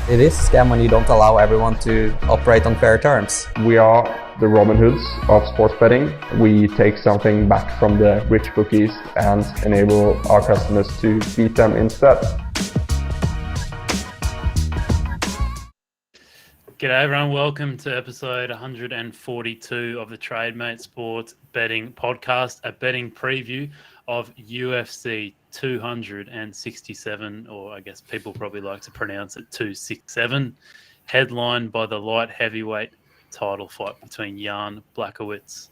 It is a scam when you don't allow everyone to operate on fair terms. We are the Robin Hoods of sports betting. We take something back from the rich bookies and enable our customers to beat them instead. G'day everyone, welcome to episode 142 of the TradeMate Sports Betting Podcast, a betting preview of UFC 267, or I guess people probably like to pronounce it 267, headlined by the light heavyweight title fight between Jan Blachowicz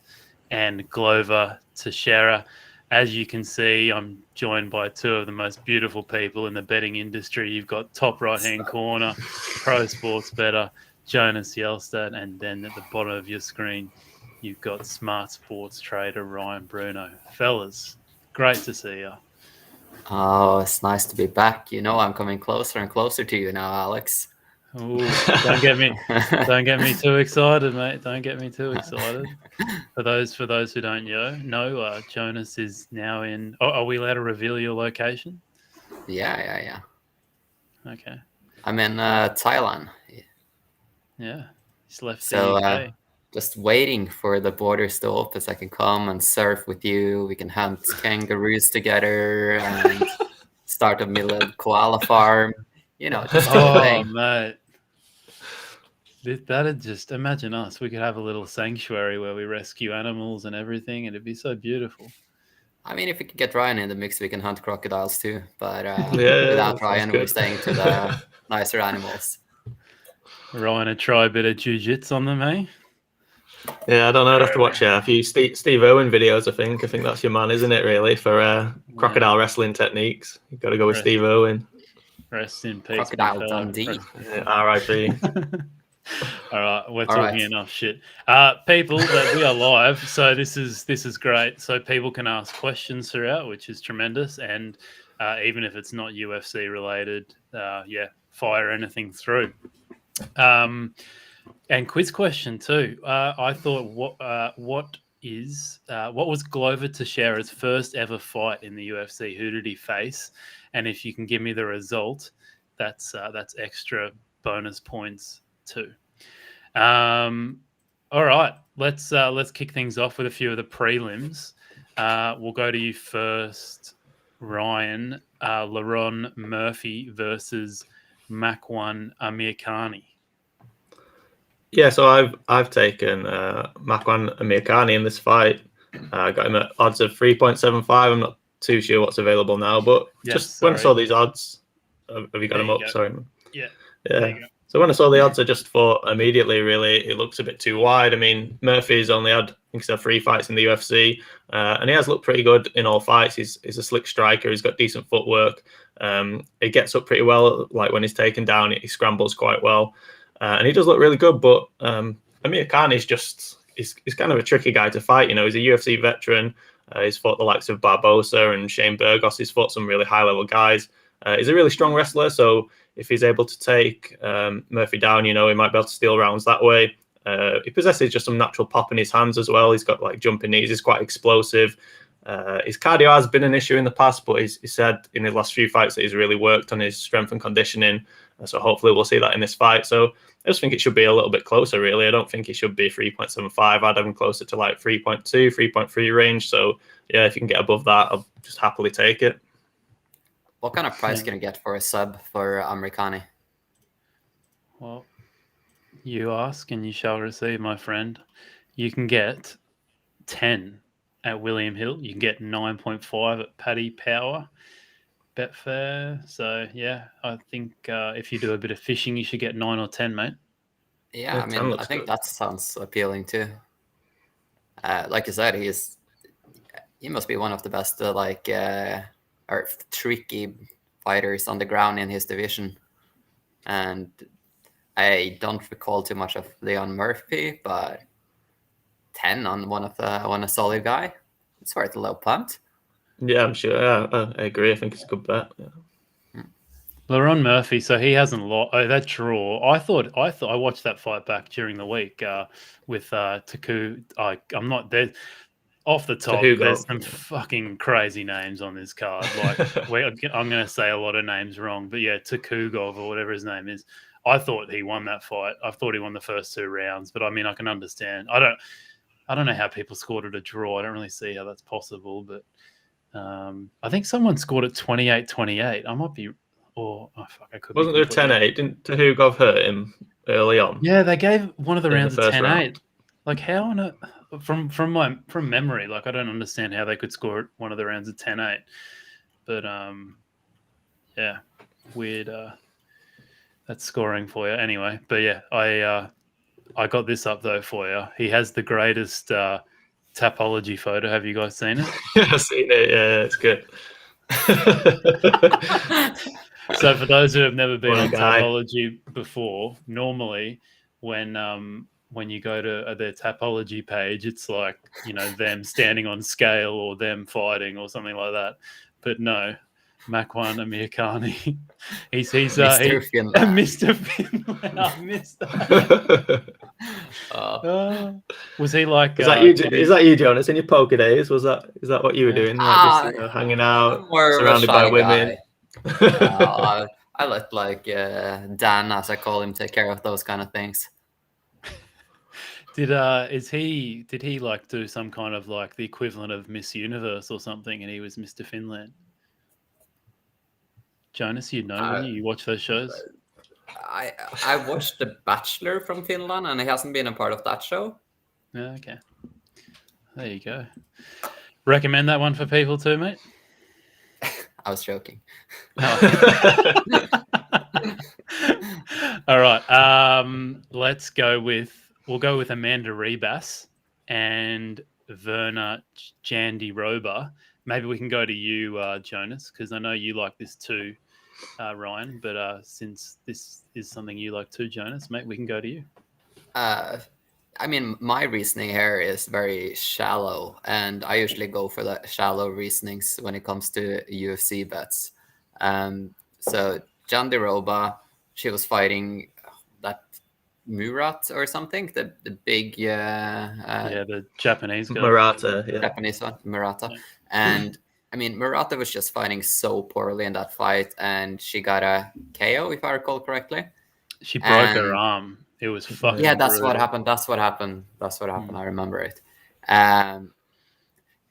and Glover Teixeira. As you can see, I'm joined by two of the most beautiful people in the betting industry. You've got top right-hand corner, pro sports bettor, Jonas Gjelstad, and then at the bottom of your screen, you've got smart sports trader Ryan Bruno. Fellas, great to see you. Oh, it's nice to be back. You know, I'm coming closer and closer to you now, Alex. Ooh, don't get me too excited, mate. Don't get me too excited. For those who don't know, Jonas is now in. Oh, are we allowed to reveal your location? Yeah. Okay. I'm in Thailand. Yeah, he's left So the UK. just waiting for the borders to open so I can come and surf with you. We can hunt kangaroos together and start a little koala farm. You know, just mate. That'd just imagine us. We could have a little sanctuary where we rescue animals and everything, and it'd be so beautiful. I mean, if we could get Ryan in the mix, we can hunt crocodiles too. But Yeah, without Ryan, we're staying to the nicer animals. Ryan, to try a bit of jiu-jitsu on them, eh? Yeah, I don't know. I'd have to watch a few Steve Owen videos, I think that's your man, isn't it, really, for crocodile wrestling techniques. You've got to go with Steve Owen. Rest in peace. Crocodile Dundee. R.I.P. All right, we're talking enough shit. People, that we are live, so this is great. So people can ask questions throughout, which is tremendous. And even if it's not UFC related, fire anything through. And quiz question too. I thought, what was Glover Teixeira's first ever fight in the UFC? Who did he face? And if you can give me the result, that's extra bonus points too. All right, let's kick things off with a few of the prelims. We'll go to you first, Ryan. Lerone Murphy versus Makwan Amirkhani. Yeah, so I've taken Makwan Amirkhani in this fight. Got him at odds of 3.75. I'm not too sure what's available now, but when I saw these odds, have you got them up? Sorry. Yeah. So when I saw the odds, I just thought immediately, really, it looks a bit too wide. I mean, Murphy's only had, I think he's had 3 fights in the UFC, and he has looked pretty good in all fights. He's a slick striker. He's got decent footwork. He gets up pretty well. Like when he's taken down, he scrambles quite well. And he does look really good, but Amirkhani is he's kind of a tricky guy to fight. You know, he's a UFC veteran. He's fought the likes of Barbosa and Shane Burgos. He's fought some really high-level guys. He's a really strong wrestler, so if he's able to take Murphy down, you know, he might be able to steal rounds that way. He possesses just some natural pop in his hands as well. He's got like jumping knees. He's quite explosive. His cardio has been an issue in the past, but he said in his last few fights that he's really worked on his strength and conditioning. So hopefully we'll see that in this fight. So I just think it should be a little bit closer, really. I don't think it should be 3.75. I'd have him closer to like 3.2, 3.3 range. So yeah, if you can get above that, I'll just happily take it. What kind of price can you get for a sub for Amirkhani? Well, you ask and you shall receive, my friend. You can get 10 at William Hill. You can get 9.5 at Paddy Power. Betfair. So yeah, I think if you do a bit of fishing, you should get 9 or 10, mate. Yeah, I mean, I think that sounds appealing too. Like you said, he must be one of the best or tricky fighters on the ground in his division. And I don't recall too much of Leon Murphy, but 10 on a solid guy, it's worth a little punt. Yeah, I'm sure. Yeah, I agree. I think it's a good bet. Yeah. Lerone Murphy, so he hasn't lost. Oh, that draw. I thought I watched that fight back during the week with Tukhugov. I'm not there. Off the top, there's some fucking crazy names on this card. Like, I'm going to say a lot of names wrong, but yeah, Tukhugov or whatever his name is. I thought he won that fight. I thought he won the first 2 rounds, but I mean, I can understand. I don't know how people scored it a draw. I don't really see how that's possible, but I think someone scored it 28-28. I might be, I could. Wasn't there 10-8? Didn't Tukhugov hurt him early on? Yeah, they gave one of the rounds a 10-8. Like how on it? From memory, like I don't understand how they could score one of the rounds at 10-8. But yeah, weird. That's scoring for you anyway. But yeah, I got this up though for you. He has the greatest tapology photo. Have you guys seen it? Yeah, I've seen it. Yeah, it's good. So for those who have never been on Tapology before, normally when you go to their Tapology page, it's like, you know, them standing on scale or them fighting or something like that. But no, Makwan Amirkhani, he's Mr. Finland. Mr. Finland. I missed that. Was he like? Is that you, Jonas? In your poker days, is that what you were doing? Like just, hanging out, surrounded by women. I let like Dan, as I call him, take care of those kind of things. Did he like do some kind of like the equivalent of Miss Universe or something, and he was Mr. Finland? Jonas, you know when you watch those shows? I watched The Bachelor from Finland, and he hasn't been a part of that show. Yeah, okay. There you go. Recommend that one for people too, mate? I was joking. Oh. All right. We'll go with Amanda Ribas and Virna Jandiroba. Maybe we can go to you, Jonas, because I know you like this too, Ryan. But since this is something you like too, Jonas, mate, we can go to you. I mean, my reasoning here is very shallow, and I usually go for the shallow reasonings when it comes to UFC bets. So Jandiroba, she was fighting that Murat or something, the big the Japanese guy. Murata, yeah. Japanese one, Murata. Yeah. And I mean, Murata was just fighting so poorly in that fight, and she got a KO, if I recall correctly. She broke her arm. It was fucking that's brutal. what happened. That's what happened. I remember it.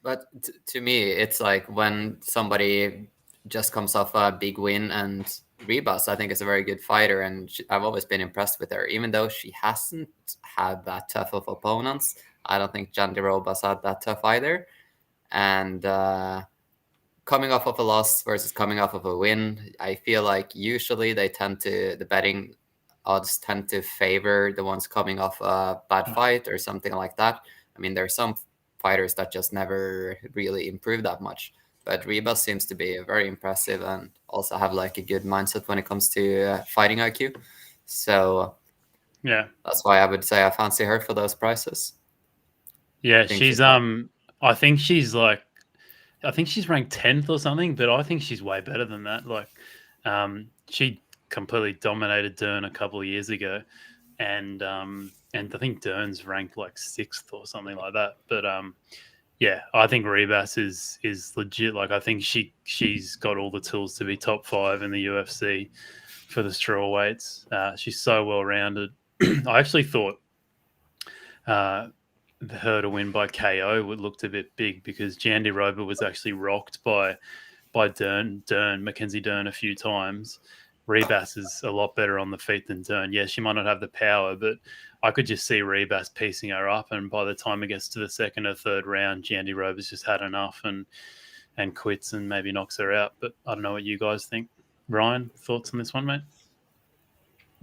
But to me, it's like when somebody just comes off a big win, and Ribas, I think, is a very good fighter, and I've always been impressed with her, even though she hasn't had that tough of opponents. I don't think Jandiroba's had that tough either. And coming off of a loss versus coming off of a win, I feel like usually the betting odds tend to favor the ones coming off a bad fight or something like that. I mean, there are some fighters that just never really improve that much. But Ribas seems to be very impressive and also have like a good mindset when it comes to fighting IQ. So yeah, that's why I would say I fancy her for those prices. Yeah, I think she's ranked 10th or something, but I think she's way better than that. Like, she completely dominated Dern a couple of years ago, and I think Dern's ranked like 6th or something like that. But yeah, I think Ribas is legit. Like, I think she's got all the tools to be top 5 in the UFC for the strawweights. She's so well rounded. I actually thought her to win by KO looked a bit big because Jandiroba was actually rocked by Mackenzie Dern a few times. Ribas is a lot better on the feet than Dern. Yeah, she might not have the power, but I could just see Ribas piecing her up, and by the time it gets to the 2nd or 3rd round, Jandiroba's just had enough and quits and maybe knocks her out. But I don't know what you guys think. Ryan, thoughts on this one, mate?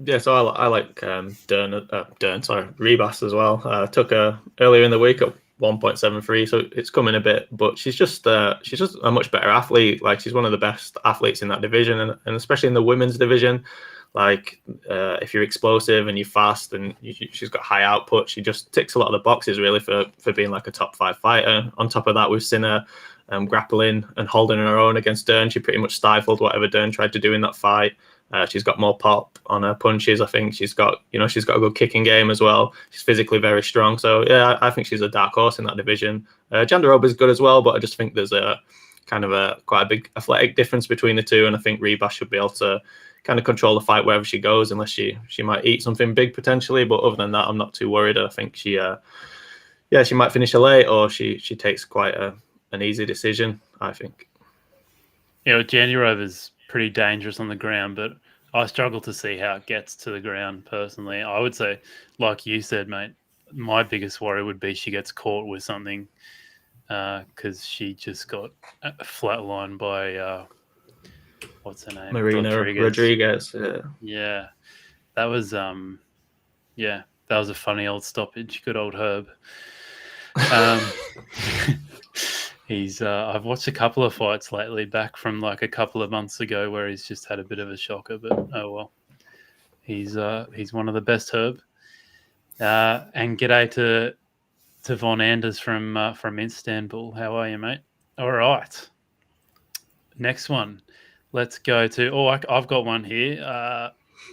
Yeah, so I like Ribas as well. Took her earlier in the week at 1.73, so it's coming a bit, but she's just a much better athlete. Like, she's one of the best athletes in that division, and especially in the women's division. Like, if you're explosive and you're fast and she's got high output, she just ticks a lot of the boxes really for being like a top 5 fighter. On top of that, we've seen her grappling and holding her own against Dern. She pretty much stifled whatever Dern tried to do in that fight. She's got more pop on her punches. I think she's got a good kicking game as well. She's physically very strong. So yeah, I think she's a dark horse in that division. Jandiroba is good as well, but I just think there's a kind of quite a big athletic difference between the two, and I think Ribas should be able to kind of control the fight wherever she goes, unless she might eat something big potentially. But other than that, I'm not too worried. I think she might finish her late, or she takes quite an easy decision, I think. Jandiroba is pretty dangerous on the ground, but I struggle to see how it gets to the ground personally. I would say, like you said, mate, my biggest worry would be she gets caught with something, because she just got flatlined by what's her name? Marina Rodriguez. Yeah. That was that was a funny old stoppage. Good old Herb. I've watched a couple of fights lately back from like a couple of months ago where he's just had a bit of a shocker, but oh well. He's one of the best, Herb. And g'day to Von Anders from Istanbul. How are you, mate? All right. Next one. Let's go to I've got one here.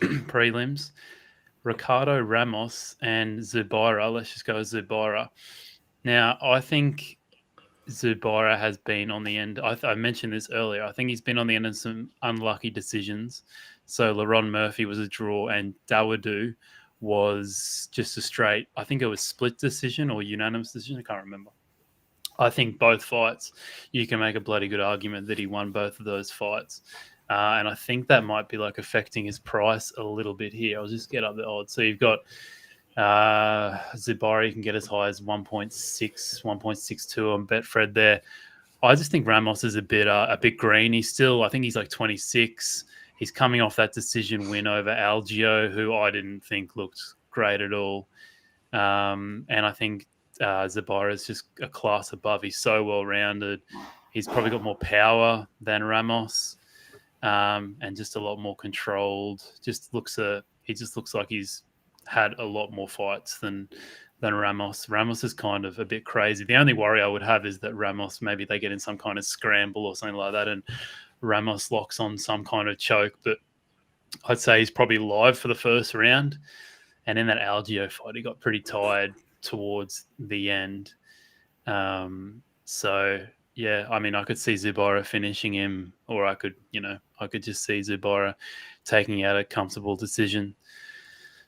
Prelims. Ricardo, Ramos, and Zubaira. Let's just go with Zubaira. Now, I think Zubaira has been on the end. I mentioned this earlier. I think he's been on the end of some unlucky decisions. So Lerone Murphy was a draw, and Dawodu was just a straight, I think it was split decision or unanimous decision. I can't remember. I think both fights, you can make a bloody good argument that he won both of those fights. And I think that might be like affecting his price a little bit here. I'll just get up the odds. So you've got Zubaira, you can get as high as 1.6, 1.62 on Betfred there. I just think Ramos is a bit green. I think he's like 26. He's coming off that decision win over Algio, who I didn't think looked great at all. And I think Zubaira is just a class above. He's so well-rounded. He's probably got more power than Ramos, and just a lot more controlled. He just looks like he's had a lot more fights than Ramos. Ramos is kind of a bit crazy. The only worry I would have is that Ramos, maybe they get in some kind of scramble or something like that, and Ramos locks on some kind of choke. But I'd say he's probably live for the first round. And in that Algio fight, he got pretty tired towards the end. So yeah, I mean, I could see Zubaira finishing him, or I could just see Zubaira taking out a comfortable decision.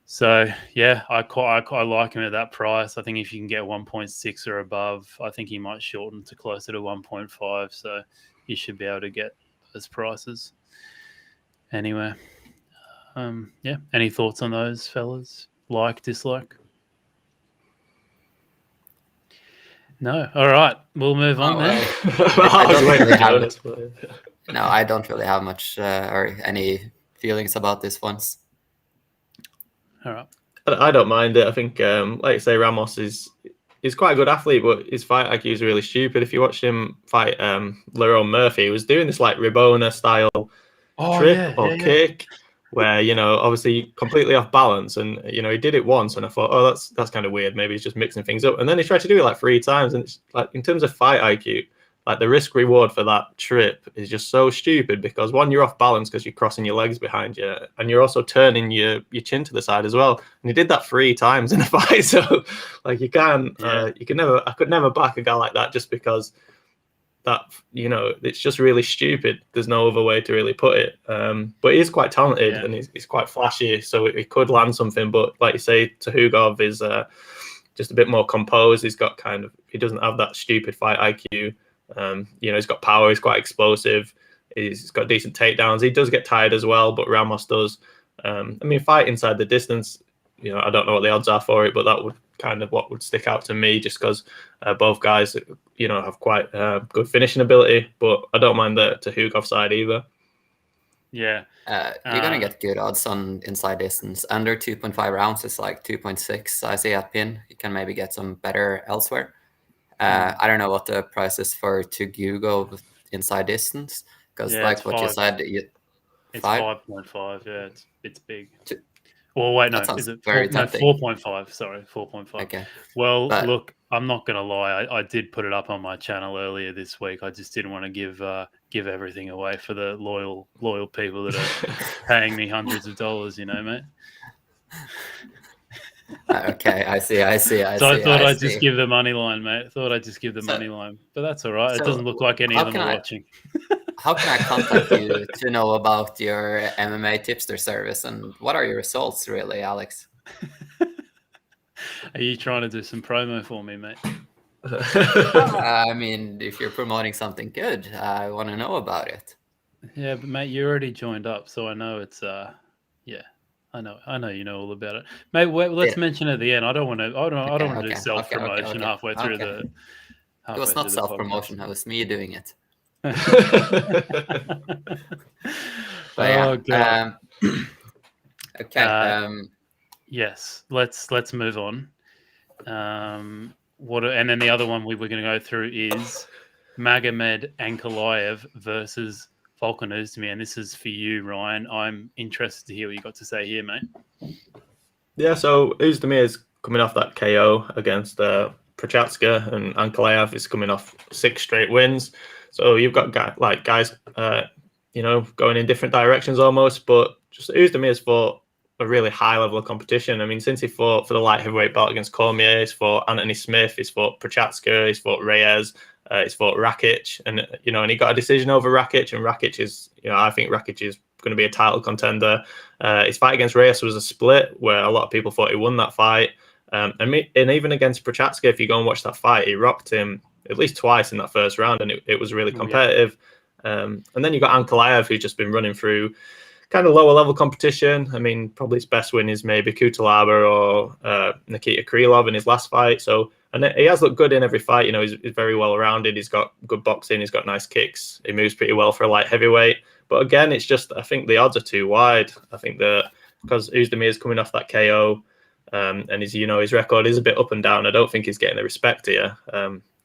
So yeah, I quite like him at that price. I think if you can get 1.6 or above, I think he might shorten to closer to 1.5. So you should be able to get those prices. Anyway, yeah. Any thoughts on those, fellas? Like, dislike? No. All right, we'll move on then. I don't really have much or any feelings about this ones. All right. I don't mind it. I think, like you say, Ramos is quite a good athlete, but his fight IQ is really stupid. If you watch him fight Lerone Murphy, he was doing this like Ribona style kick, where obviously completely off balance, and he did it once, and I thought, that's kind of weird. Maybe he's just mixing things up, and then he tried to do it like 3 times, and it's like, in terms of fight IQ, like the risk reward for that trip is just so stupid, because one, you're off balance because you're crossing your legs behind you, and you're also turning your chin to the side as well. And he did that 3 times in a fight. So like you could never back a guy like that, just because that, it's just really stupid. There's no other way to really put it. But he is quite talented, and he's quite flashy, so he could land something. But like you say, Tukhugov is just a bit more composed. He doesn't have that stupid fight IQ. He's got power. He's quite explosive. He's got decent takedowns. He does get tired as well, but Ramos does. Fight inside the distance, I don't know what the odds are for it, but that would kind of what would stick out to me, just because both guys, have quite good finishing ability. But I don't mind the Tukhugov side either. Yeah. You're going to get good odds on inside distance. Under 2.5 rounds is like 2.6. I see at pin. You can maybe get some better elsewhere. I don't know what the price is for Tukhugov inside distance, because like what you said, it's 5.5. Yeah, it's big. Well, wait, no, is it 4.5? Sorry, 4.5. Okay. Well, look, I'm not gonna lie. I did put it up on my channel earlier this week. I just didn't want to give everything away for the loyal people that are paying me hundreds of dollars. Mate. Okay, I see. I thought I'd just give the money line, mate. Money line, but that's all right. It doesn't look like any of them are watching. how can I contact you to know about your MMA tipster service, and what are your results, really, Alex? Are you trying to do some promo for me, mate? I mean, if you're promoting something good, I want to know about it. Yeah, but mate, you already joined up, so I know it's yeah. I know you know all about it, mate. Let's mention it at the end. I don't want to. I don't want to do self promotion halfway through the. It was not self promotion. It was me doing it. But yeah. Oh god. Okay. Yes. Let's move on. And then the other one we were going to go through is Magomed Ankalaev versus Volkan Oezdemir, and this is for you, Ryan. I'm interested to hear what you got to say here, mate. Yeah, so Oezdemir is coming off that KO against Prochazka, and Ankalaev is coming off 6 straight wins. So you've got guys, going in different directions almost. But just Oezdemir's fought a really high level of competition. I mean, since he fought for the light heavyweight belt against Cormier, he's fought Anthony Smith, he's fought Prochazka, he's fought Reyes. He's fought Rakic, and he got a decision over Rakic, and Rakic is, I think Rakic is going to be a title contender. His fight against Reyes was a split where a lot of people thought he won that fight, and even against Prochazka, if you go and watch that fight, he rocked him at least twice in that first round, and it was really competitive. And then you got Ankalaev, who's just been running through kind of lower level competition. I mean, probably his best win is maybe Kutalaba or Nikita Krylov in his last fight. So. And he has looked good in every fight. He's very well rounded. He's got good boxing. He's got nice kicks. He moves pretty well for a light heavyweight. But again, it's just, I think the odds are too wide. I think that because Oezdemir is coming off that KO, and his record is a bit up and down. I don't think he's getting the respect here.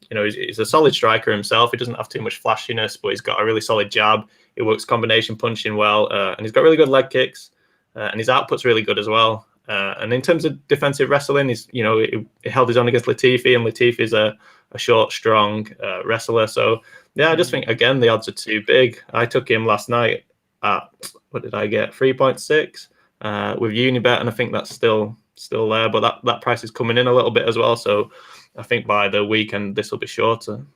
He's a solid striker himself. He doesn't have too much flashiness, but he's got a really solid jab. He works combination punching well, and he's got really good leg kicks, and his output's really good as well. And in terms of defensive wrestling, he held his own against Latifi, and Latifi is a short, strong wrestler. So, yeah, I just think, again, the odds are too big. I took him last night at, what did I get, 3.6 with Unibet, and I think that's still there, but that price is coming in a little bit as well. So I think by the weekend, this will be shorter.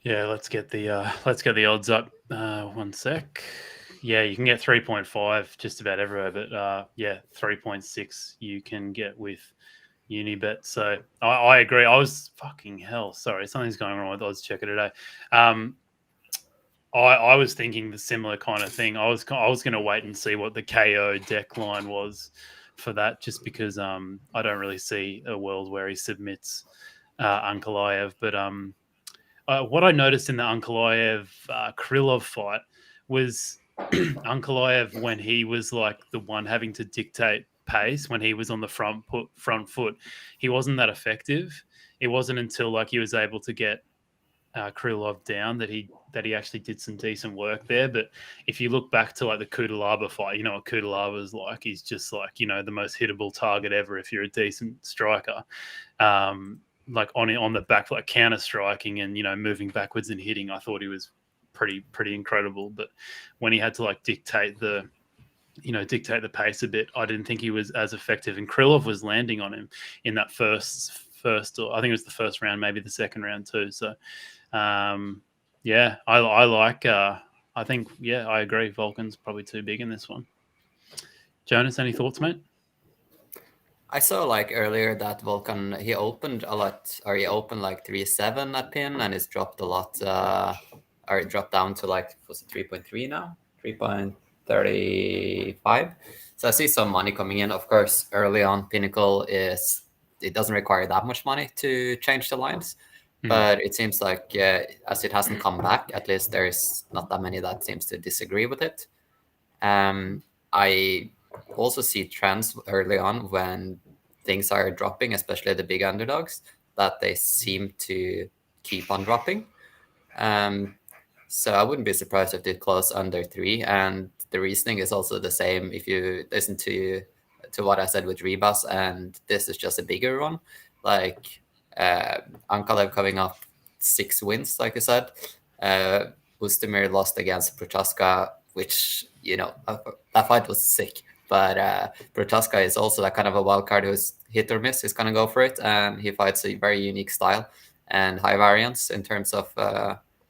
Yeah, let's get the odds up. 1 sec. Yeah, you can get 3.5 just about everywhere, but 3.6 you can get with Unibet. So I agree. I was fucking hell. Sorry, something's going wrong with odds checker today. I was thinking the similar kind of thing. I was going to wait and see what the KO deck line was for that, just because I don't really see a world where he submits Ankalaev. But what I noticed in the Ankalaev Krylov fight was Ankalaev, when he was like the one having to dictate pace, when he was on the front foot, he wasn't that effective. It wasn't until like he was able to get Krylov down that he actually did some decent work there. But if you look back to like the Kutalaba fight, you know what Kutalaba is like. He's just like, the most hittable target ever if you're a decent striker. Like on the back, like counter striking and moving backwards and hitting. I thought he was pretty incredible. But when he had to like dictate the pace a bit, I didn't think he was as effective. And Krylov was landing on him in that first, or I think it was the first round, maybe the second round too. So, I like. I think, I agree. Volkan's probably too big in this one. Jonas, any thoughts, mate? I saw like earlier that Volkan, he opened a lot, or he opened like 3-7 at pin, and it's dropped a lot, or it dropped down to like, was it 3.3 now? 3.35. So I see some money coming in. Of course, early on, Pinnacle it doesn't require that much money to change the lines. But it seems like, as it hasn't come back, at least there's not that many that seems to disagree with it. I also see trends early on when things are dropping, especially the big underdogs, that they seem to keep on dropping. So I wouldn't be surprised if they close under 3. And the reasoning is also the same if you listen to what I said with Ribas, and this is just a bigger one. Like Ankalaev coming off 6 wins, like I said. Oezdemir lost against Prochazka, which, that fight was sick. But Prochazka is also that kind of a wild card who's hit or miss. He's going to go for it. And he fights a very unique style and high variance in terms of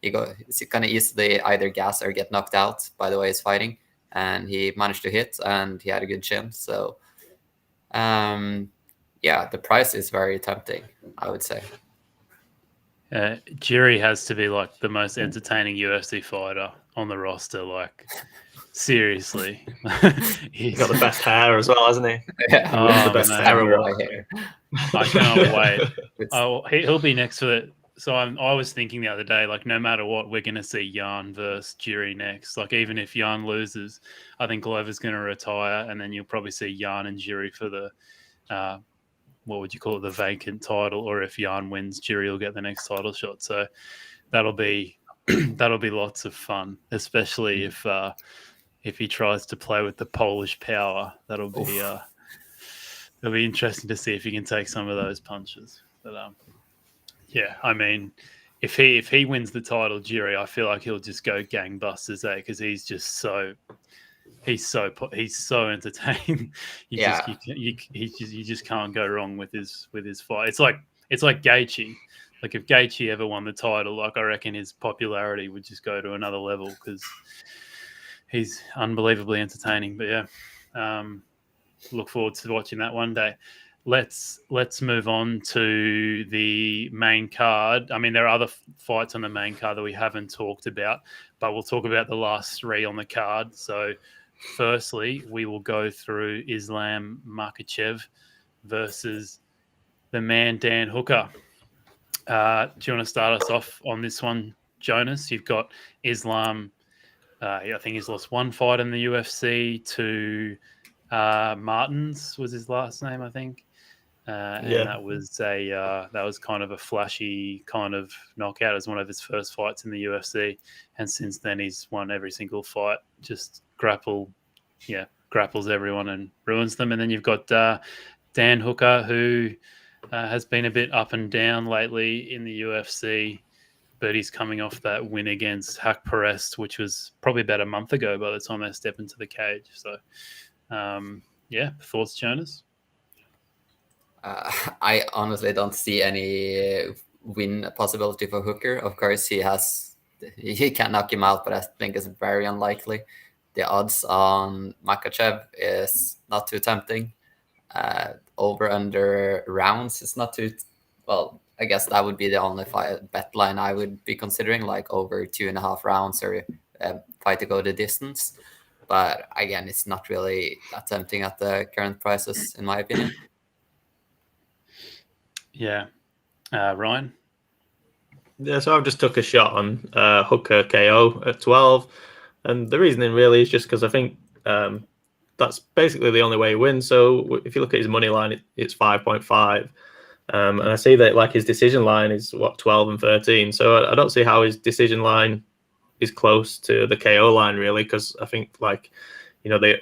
He's kind of easily either gas or get knocked out by the way he's fighting, and he managed to hit, and he had a good chin. So, yeah, the price is very tempting, I would say. Jiri has to be like the most entertaining UFC fighter on the roster. Like, seriously, he's got the best hair as well, hasn't he? Yeah, the best hair. I can't wait. He'll be next for it. So I was thinking the other day, like, no matter what, we're going to see Jan versus Jiri next. Like, even if Jan loses, I think Glover's going to retire, and then you'll probably see Jan and Jiri for the, what would you call it, the vacant title. Or if Jan wins, Jiri will get the next title shot. So that'll be lots of fun, especially if he tries to play with the Polish power. That'll be it'll be interesting to see if he can take some of those punches. But yeah, I mean, if he wins the title, Jiri, I feel like he'll just go gangbusters, because he's just so entertaining. You just can't go wrong with his fight. It's like Gaethje. Like, if Gaethje ever won the title, like, I reckon his popularity would just go to another level because he's unbelievably entertaining. But yeah, look forward to watching that one day. Let's move on to the main card. I mean, there are other fights on the main card that we haven't talked about, but we'll talk about the last 3 on the card. So, firstly, we will go through Islam Makhachev versus the man Dan Hooker. Do you want to start us off on this one, Jonas? You've got Islam. I think he's lost 1 fight in the UFC to Martins was his last name, I think. And that was kind of a flashy kind of knockout as one of his first fights in the UFC. And since then, he's won every single fight. Just grapples everyone and ruins them. And then you've got Dan Hooker, who has been a bit up and down lately in the UFC, but he's coming off that win against Haqparast, which was probably about a month ago by the time they step into the cage. So, thoughts, Jonas? I honestly don't see any win possibility for Hooker. Of course, he can knock him out, but I think it's very unlikely. The odds on Makhachev is not too tempting. Over under rounds is not too well. I guess that would be the only bet line I would be considering, like over 2.5 rounds or fight to go the distance. But again, it's not really that tempting at the current prices, in my opinion. Yeah. Ryan? Yeah, so I've just took a shot on Hooker KO at 12. And the reasoning really is just because I think that's basically the only way he wins. So if you look at his money line, it's 5.5. And I see that like his decision line is 12 and 13. So I don't see how his decision line is close to the KO line really, because I think the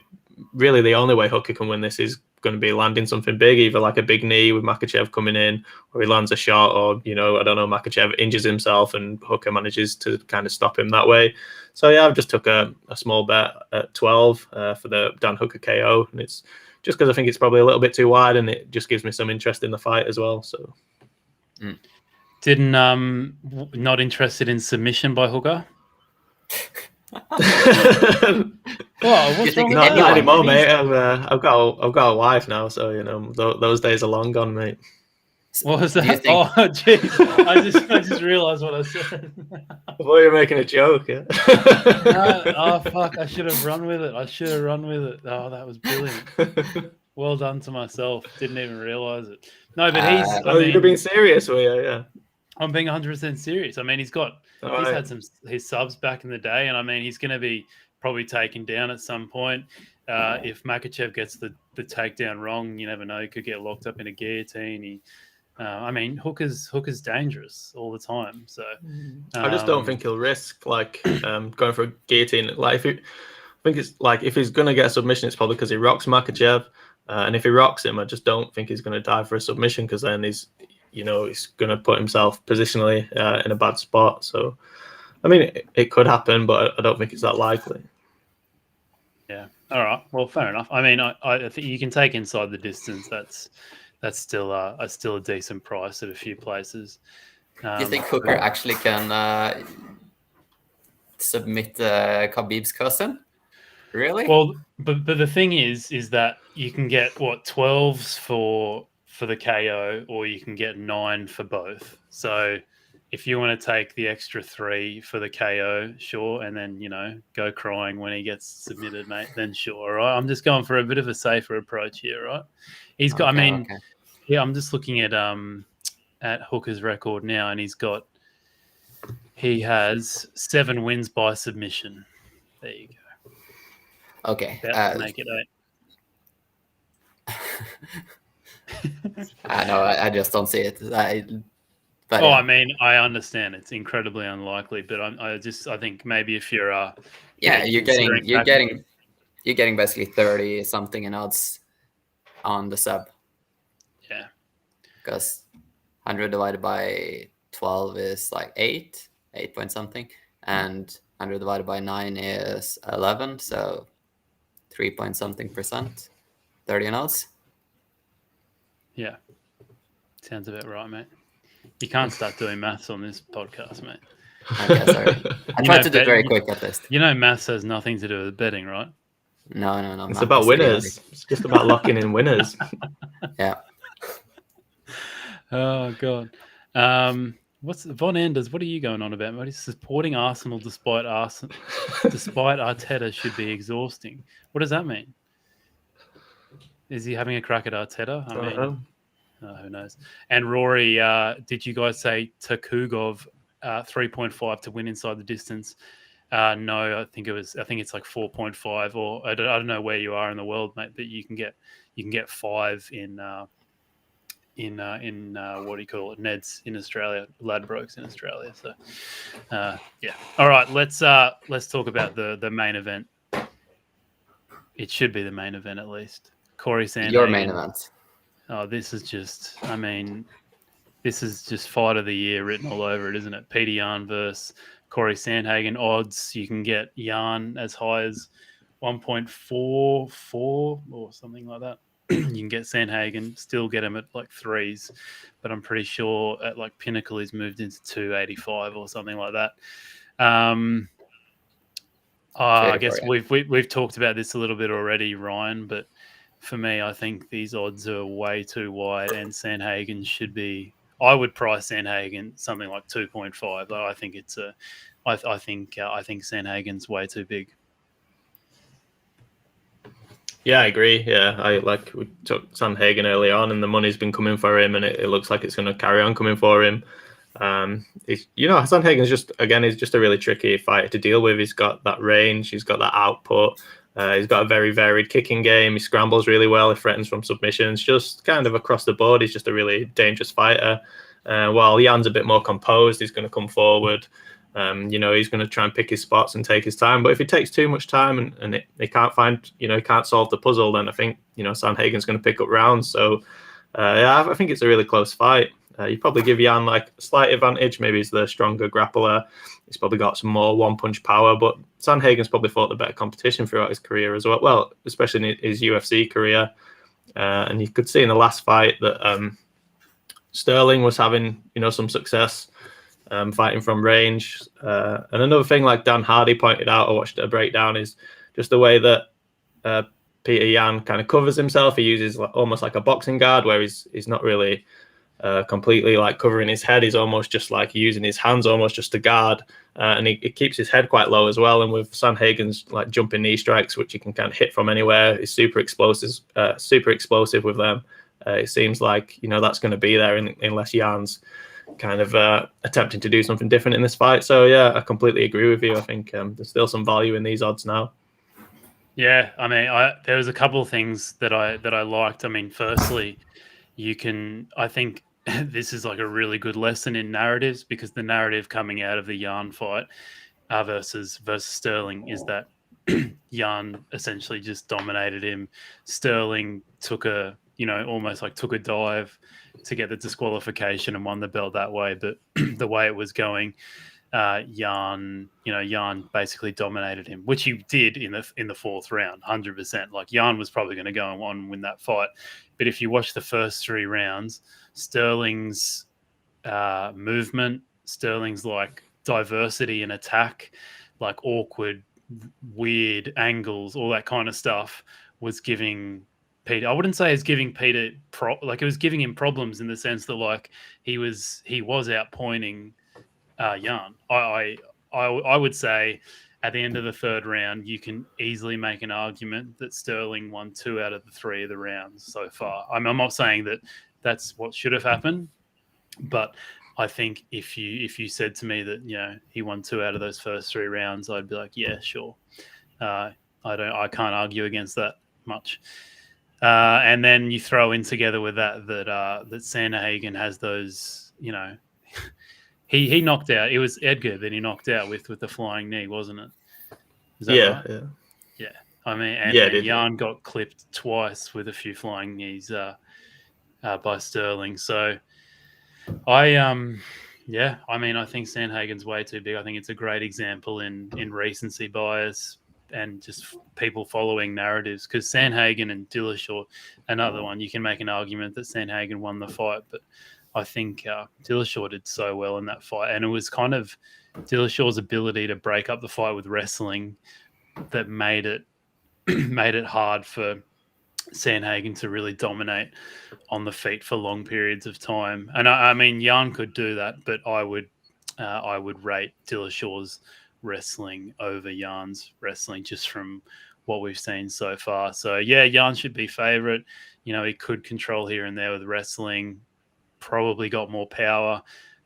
only way Hooker can win this is going to be landing something big, either like a big knee with Makhachev coming in, or he lands a shot, or I don't know, Makhachev injures himself and Hooker manages to kind of stop him that way. So yeah, I've just took a small bet at 12 for the Dan Hooker KO, and it's just because I think it's probably a little bit too wide, and it just gives me some interest in the fight as well. So didn't not interested in submission by Hooker? What's wrong with that? Not anymore, mate. I've got a wife now, so those days are long gone, mate. What was that? Oh, jeez! I just realised what I said. I thought you were making a joke. Yeah. No, fuck! I should have run with it. Oh, that was brilliant. Well done to myself. Didn't even realise it. No, but you're being serious, were you? Yeah. I'm being 100% serious. I mean, he's had his subs back in the day, and I mean, he's going to be probably taken down at some point. If Makhachev gets the takedown wrong, you never know. He could get locked up in a guillotine. Hooker's dangerous all the time. So I just don't think he'll risk going for a guillotine. If he's going to get a submission, it's probably because he rocks Makhachev, and if he rocks him, I just don't think he's going to dive for a submission, because then he's going to put himself positionally in a bad spot. So, I mean, it could happen, but I don't think it's that likely. Yeah. All right. Well, fair enough. I mean, I think you can take inside the distance. That's still a decent price at a few places. Do you think Hooker actually can submit Khabib's cousin? Really? Well, but the thing is that you can get 12s for the KO, or you can get 9 for both. So if you want to take the extra 3 for the KO, sure, and then go crying when he gets submitted, mate, then sure. Right? I'm just going for a bit of a safer approach here, right? He's got. Yeah, I'm just looking at Hooker's record now, and he has 7 wins by submission. There you go. Okay. Make it 8. I just don't see it. I mean, I understand it's incredibly unlikely, but I think maybe if you're you're getting basically 30 something in odds on the sub. Yeah. Because 100 divided by 12 is like 8 point something, and 100 divided by 9 is 11, so 3 point something %, 30 in odds. Yeah, sounds about right, mate. You can't start doing maths on this podcast, mate. Okay, sorry. I tried to do very quick at this. Maths has nothing to do with betting, right? No. It's about winners. It's just about locking in winners. Yeah. Oh God. What's Von Anders? What are you going on about, mate? He's supporting Arsenal despite Arteta should be exhausting. What does that mean? Is he having a crack at Arteta? Who knows? And Rory, did you guys say Tukhugov 3.5 to win inside the distance? No, I think it's like 4.5, or I don't know where you are in the world, mate, but you can get 5 in what do you call it, Neds in Australia, Ladbrokes in Australia. So yeah. All right, let's talk about the main event. It should be the main event at least. Cory Sandhagen. Your main event. Oh, this is just fight of the year written all over it, isn't it? Petr Yan versus Cory Sandhagen. Odds, you can get Yan as high as 1.44 or something like that. You can get Sandhagen, still get him at like 3s, but I'm pretty sure at like Pinnacle he's moved into 285 or something like that. I guess we've talked about this a little bit already, Ryan, but for me, I think these odds are way too wide, and Sandhagen should be. I would price Sandhagen something like 2.5. I think I think Sandhagen's way too big. Yeah, I agree. Yeah, we took Sandhagen early on, and the money's been coming for him, and it looks like it's going to carry on coming for him. Sandhagen's just a really tricky fighter to deal with. He's got that range, he's got that output. He's got a very varied kicking game. He scrambles really well. He threatens from submissions. Just kind of across the board, he's just a really dangerous fighter. While Jan's a bit more composed, he's going to come forward. He's going to try and pick his spots and take his time. But if he takes too much time and he can't find, he can't solve the puzzle, then I think, Sandhagen's going to pick up rounds. So, I think it's a really close fight. You probably give Yan like a slight advantage. Maybe he's the stronger grappler. He's probably got some more one-punch power, but Sandhagen's probably fought the better competition throughout his career as well. Well, especially in his UFC career. And you could see in the last fight that Sterling was having, some success fighting from range. And another thing, like Dan Hardy pointed out, I watched a breakdown, is just the way that Petr Yan kind of covers himself. He uses almost like a boxing guard, where he's not really completely like covering his head. He's almost just like using his hands almost just to guard, and he keeps his head quite low as well. And with Sandhagen's like jumping knee strikes, which you can kind of hit from anywhere, he's super explosive with them. It seems like that's going to be there unless Jan's kind of attempting to do something different in this fight. So yeah, I completely agree with you. I think there's still some value in these odds now. Yeah, I mean, there was a couple of things that I liked. I mean, firstly, I think this is like a really good lesson in narratives, because the narrative coming out of the Yan fight versus Sterling is that Yan essentially just dominated him. Sterling took almost like took a dive to get the disqualification and won the belt that way. But the way it was going, Yan basically dominated him, which he did in the fourth round, 100%. Like Yan was probably going to go on and win that fight. But if you watch the first 3 rounds, Sterling's movement, Sterling's like diversity in attack, like awkward, weird angles, all that kind of stuff was giving Petr. I wouldn't say it's giving Petr it was giving him problems in the sense that like he was outpointing Jan. I would say at the end of the third round, you can easily make an argument that Sterling won 2 out of the 3 of the rounds so far. I'm not saying that that's what should have happened, but I think if you said to me that he won 2 out of those first 3 rounds, I'd be like, yeah, sure. I can't argue against that much. And then you throw in together with that Sandhagen has those, he knocked out. It was Edgar that he knocked out with the flying knee, wasn't it? Is that right? Yeah. I mean, and Jan got clipped twice with a few flying knees by Sterling. So I think Sandhagen's way too big. I think it's a great example in recency bias and just people following narratives, because Sandhagen and Dillashaw, another one, you can make an argument that Sandhagen won the fight, but I think Dillashaw did so well in that fight, and it was kind of Dillashaw's ability to break up the fight with wrestling that made it hard for Sandhagen to really dominate on the feet for long periods of time. And I mean, Jan could do that, but I would rate Dillashaw's wrestling over Jan's wrestling just from what we've seen so far. So yeah, Jan should be favorite. He could control here and there with wrestling, probably got more power,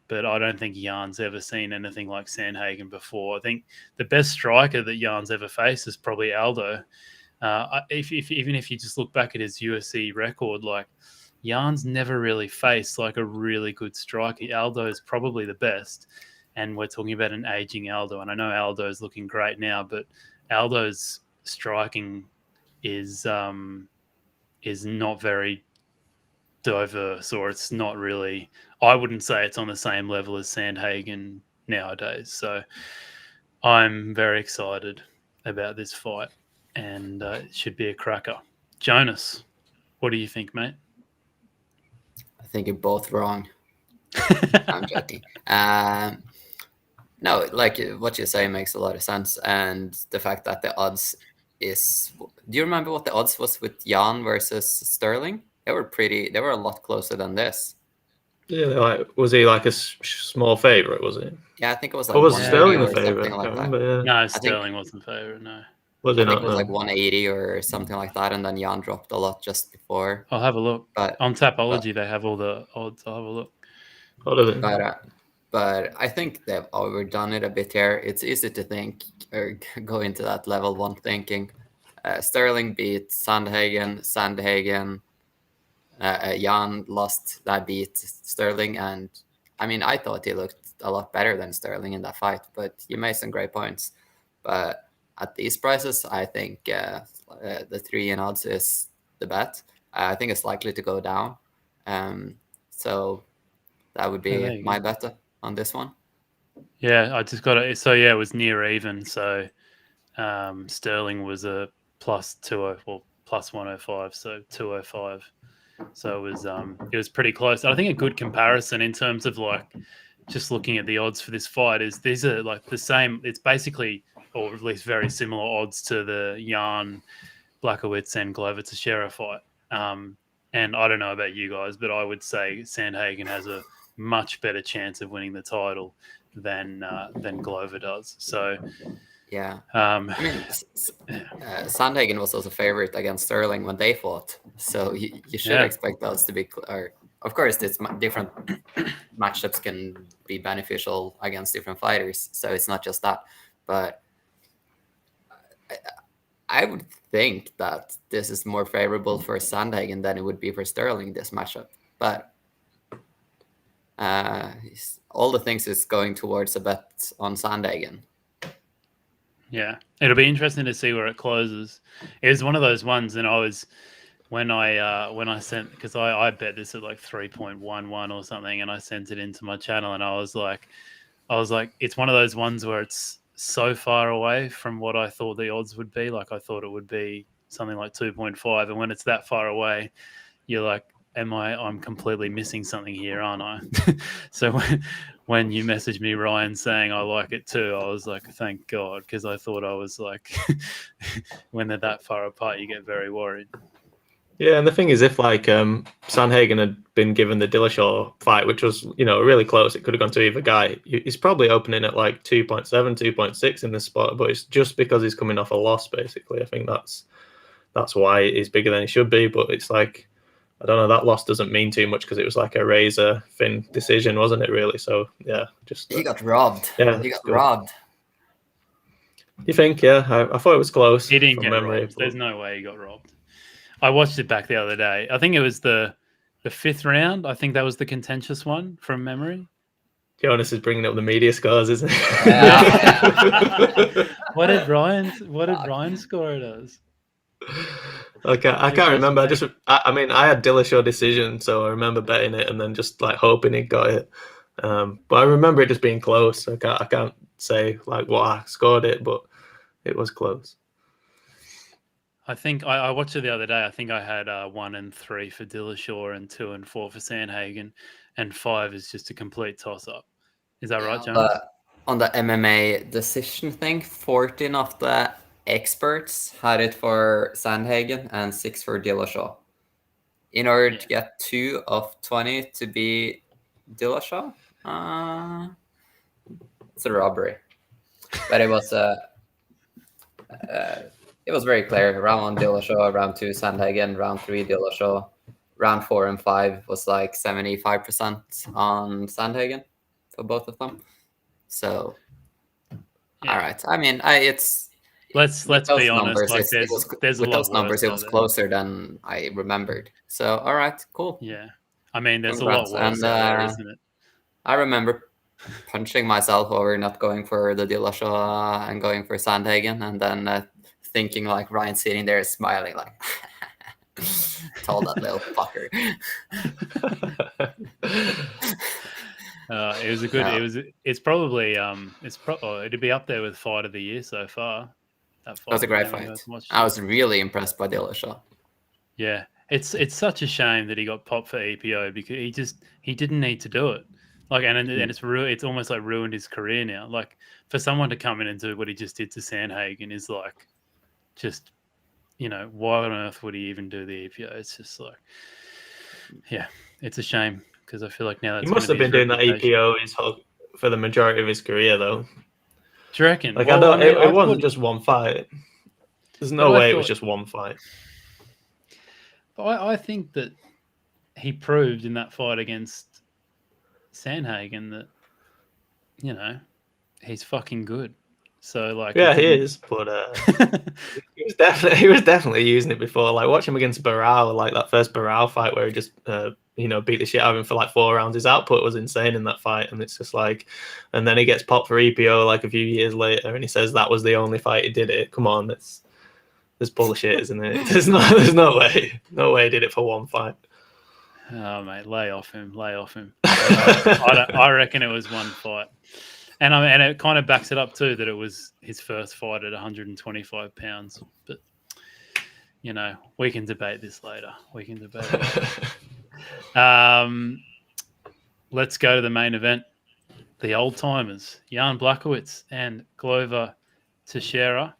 but I don't think Jan's ever seen anything like Sandhagen before. I think the best striker that Jan's ever faced is probably Aldo. Even if you just look back at his UFC record, like Jan's never really faced like a really good striker. Aldo is probably the best, and we're talking about an aging Aldo. And I know Aldo's looking great now, but Aldo's striking is not very diverse, or it's not really. I wouldn't say it's on the same level as Sandhagen nowadays. So I'm very excited about this fight, and it should be a cracker. Jonas, what do you think, mate? I think you're both wrong. I'm joking. No, like what you say makes a lot of sense, and the fact that the odds is. Do you remember what the odds was with Jan versus Sterling? They were a lot closer than this. Yeah, was he like a small favorite? Was it? Yeah, I think it was like. Or was Sterling the favorite? Like yeah. No, Sterling wasn't favorite. No. Was it I think not? it was like 180 or something like that, and then Jan dropped a lot just before. I'll have a look. But on Tapology, they have all the odds. I'll have a look. What are they? But I think they've overdone it a bit here. It's easy to think or go into that level one thinking. Sterling beat Sandhagen. Jan lost that beat Sterling, and I mean I thought he looked a lot better than Sterling in that fight. But you made some great points. But at these prices, I think the 3 in odds is the bet. I think it's likely to go down. So that would be my bet on this one. Yeah, I just got it. So yeah, it was near even. So Sterling was a plus 105, so 205. So it was pretty close. I think a good comparison in terms of like just looking at the odds for this fight is these are like the same. It's basically, or at least very similar odds to the Jan Blachowicz and Glover Teixeira fight. And I don't know about you guys, but I would say Sandhagen has a much better chance of winning the title than Glover does. So yeah, I mean, Sandhagen was also favorite against Sterling when they fought, so you should expect those to be. Of course, this different matchups can be beneficial against different fighters, so it's not just that. But I would think that this is more favorable for Sandhagen than it would be for Sterling, this matchup. But all the things is going towards a bet on Sandhagen. Yeah, it'll be interesting to see where it closes. It was one of those ones, and I was when I sent, because I bet this at like 3.11 or something, and I sent it into my channel, and I was like, it's one of those ones where it's so far away from what I thought the odds would be. Like I thought it would be something like 2.5, and when it's that far away, you're like, I'm completely missing something here, aren't I? So when you messaged me, Ryan, saying I like it too, I was like, thank God, because I thought I was like, when they're that far apart, you get very worried. Yeah, and the thing is, if like Sandhagen had been given the Dillashaw fight, which was, you know, really close, it could have gone to either guy. He's probably opening at like 2.7, 2.6 in this spot, but it's just because he's coming off a loss, basically. I think that's why he's bigger than he should be. But it's like, I don't know, that loss doesn't mean too much because it was like a razor thin decision, wasn't it? Really? So yeah, just he got robbed. Yeah, he got robbed. You think? Yeah, I thought it was close. He didn't get memory, robbed. There's no way he got robbed. I watched it back the other day. I think it was the 5th round. I think that was the contentious one from memory. Jonas is bringing up the media scores, isn't he? What did Ryan score it as? Okay, I can't remember. I mean, I had Dillashaw decision, so I remember betting it and then just like hoping he got it. But I remember it just being close. I can't say like what I scored it, but it was close. I think I watched it the other day. I think I had 1 and 3 for Dillashaw and 2 and 4 for Sandhagen, and 5 is just a complete toss-up. Is that right, Jonas? On the MMA decision thing, 14 of the experts had it for Sandhagen and 6 for Dillashaw. In order to get 2 of 20 to be Dillashaw, it's a robbery. But it was it was very clear. Round 1 Dillashaw, round 2 Sandhagen, round 3 Dillashaw, round 4 and 5 was like 75% on Sandhagen for both of them. So, all right. I mean, it's let's be honest. Numbers, like there's a with lot those numbers, it was there. closer than I remembered. So, all right, cool. Yeah, I mean, there's Congrats. A lot worse there, isn't it? I remember punching myself over not going for the Dillashaw and going for Sandhagen, and then thinking like Ryan sitting there smiling like, told that little fucker. It was a good. It's probably it'd be up there with fight of the year so far. That was a great fight. I was really impressed by Dillashaw. Yeah, it's such a shame that he got popped for EPO because he didn't need to do it. Like and it's almost like ruined his career now. Like for someone to come in and do what he just did to Sandhagen is like, just, you know, why on earth would he even do the EPO? It's just like, yeah, it's a shame. Because I feel like now that's he must have been doing that EPO for the majority of his career, though. Do you reckon? Like, well, it wasn't just one fight. There's no way it was just one fight. But I think that he proved in that fight against Sandhagen that, you know, he's fucking good. So like, yeah, he is, but he was definitely using it before. Like watch him against Barao, like that first Barao fight where he just beat the shit out of him for like 4 rounds. His output was insane in that fight, and it's just like, and then he gets popped for EPO like a few years later, and he says that was the only fight he did it. Come on, that's bullshit, isn't it? There's no way he did it for one fight. Oh mate, lay off him. I reckon it was one fight. And it kind of backs it up too that it was his first fight at 125 pounds. But, you know, we can debate this later. Let's go to the main event. The old timers, Jan Blachowicz and Glover Teixeira.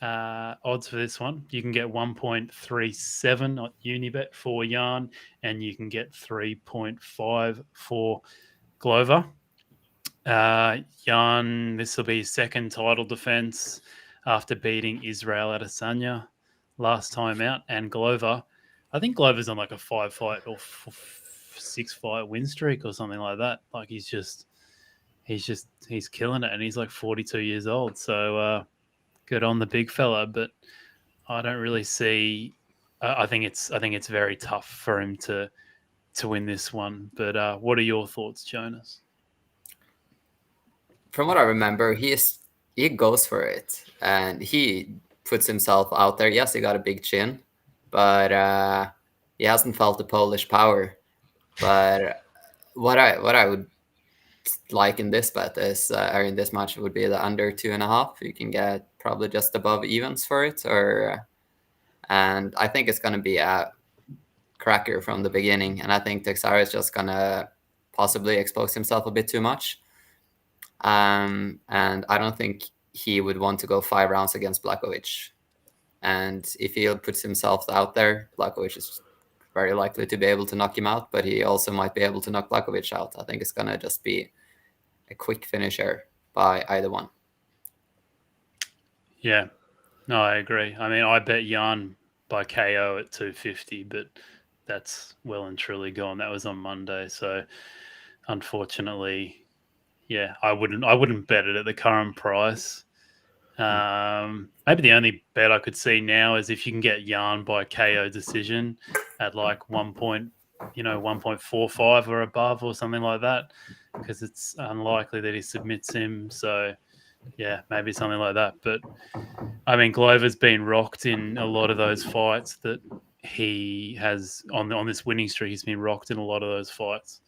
Odds for this one, you can get 1.37 at Unibet for Jan, and you can get 3.5 for Glover. Jan, this will be his second title defense after beating Israel Adesanya last time out. And Glover, I think Glover's on like a 5-fight or 6-fight win streak or something like that. Like he's killing it, and he's like 42 years old. So good on the big fella, but I don't really see. I think it's very tough for him to win this one. But what are your thoughts, Jonas? From what I remember, he goes for it, and he puts himself out there. Yes, he got a big chin, but he hasn't felt the Polish power. But what I would like in this bet is, or in this match, would be the under 2.5. You can get probably just above evens for it, and I think it's going to be a cracker from the beginning, and I think Teixeira is just gonna possibly expose himself a bit too much. And I don't think he would want to go 5 rounds against Blachowicz. And if he puts himself out there, Blachowicz is very likely to be able to knock him out, but he also might be able to knock Blachowicz out. I think it's gonna just be a quick finisher by either one. Yeah, no, I agree. I mean, I bet Jan by KO at 250, but that's well and truly gone. That was on Monday, so unfortunately, yeah, I wouldn't bet it at the current price. Maybe the only bet I could see now is if you can get Jan by KO decision at like 1.45 or above or something like that, because it's unlikely that he submits him. So yeah, maybe something like that. But I mean, Glover's been rocked in a lot of those fights that he has on this winning streak. He's been rocked in a lot of those fights,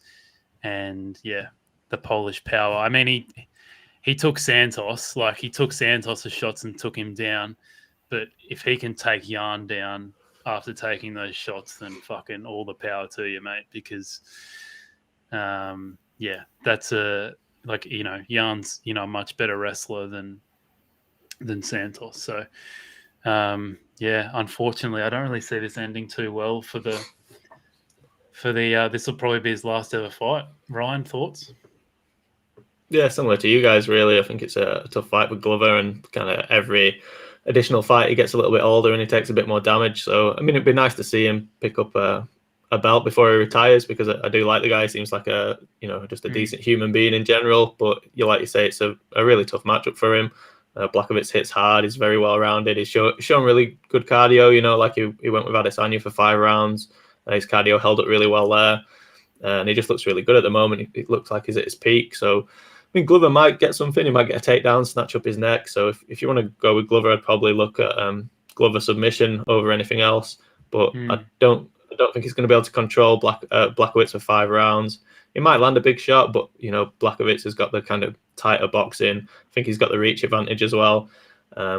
and yeah, the Polish power. I mean, he took Santos, like he took Santos' shots and took him down. But if he can take Jan down after taking those shots, then fucking all the power to you, mate. Because, yeah, that's Jan's, a much better wrestler than Santos. So, yeah, unfortunately, I don't really see this ending too well for the. This will probably be his last ever fight. Ryan, thoughts? Yeah, similar to you guys, really. I think it's a tough fight with Glover, and kind of every additional fight he gets a little bit older and he takes a bit more damage. So, I mean, it'd be nice to see him pick up a belt before he retires, because I do like the guy. He seems like just a decent human being in general. But like you say, it's a really tough matchup for him. Blachowicz hits hard. He's very well rounded. He's shown really good cardio. Like he went with Adesanya for 5 rounds. His cardio held up really well there, and he just looks really good at the moment. It looks like he's at his peak. So I mean, Glover might get something. He might get a takedown, snatch up his neck. So if you want to go with Glover, I'd probably look at Glover submission over anything else. But I don't think he's going to be able to control Blachowicz for 5 rounds. He might land a big shot, but Blachowicz has got the kind of tighter boxing. I think he's got the reach advantage as well.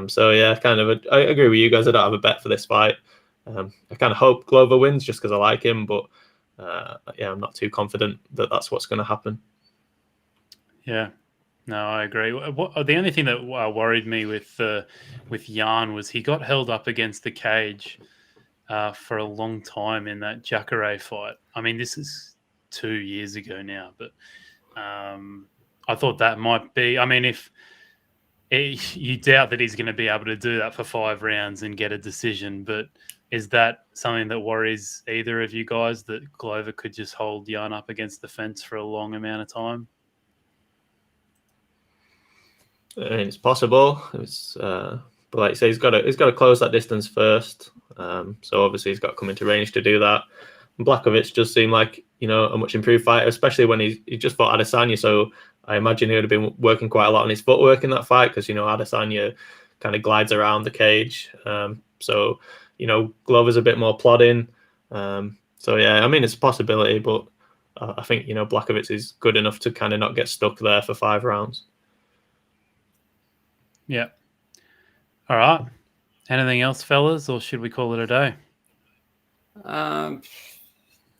So yeah, I agree with you guys. I don't have a bet for this fight. I kind of hope Glover wins just because I like him, but yeah, I'm not too confident that that's what's going to happen. Yeah, no, I agree. The only thing that worried me with Jan was he got held up against the cage for a long time in that Jacare fight. I mean, this is 2 years ago now, but I thought that might be. I mean, if you doubt that he's going to be able to do that for 5 rounds and get a decision, but is that something that worries either of you guys, that Glover could just hold Jan up against the fence for a long amount of time? It's possible. But like you say, he's got to close that distance first. So obviously he's got to come into range to do that. And Blachowicz does seem like a much improved fighter, especially when he just fought Adesanya. So I imagine he would have been working quite a lot on his footwork in that fight, because Adesanya kind of glides around the cage. So Glover's a bit more plodding. So yeah, I mean, it's a possibility, but I think Blachowicz is good enough to kind of not get stuck there for 5 rounds. Yeah. All right. Anything else, fellas, or should we call it a day?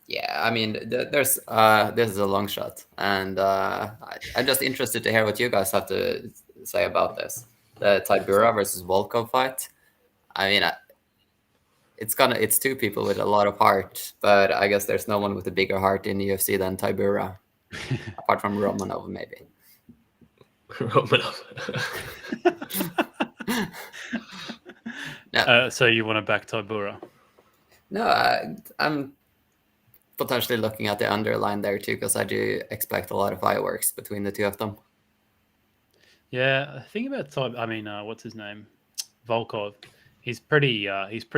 Yeah, I mean, this is a long shot, and I'm just interested to hear what you guys have to say about this. The Tybura versus Volkov fight. I mean, it's 2 people with a lot of heart, but I guess there's no one with a bigger heart in the UFC than Tybura, apart from Romanov, maybe. Romanov. No. So you want to back Tybura? No, I'm potentially looking at the underline there too, because I do expect a lot of fireworks between the 2 of them. Yeah, the thing about what's his name? Volkov. He's pretty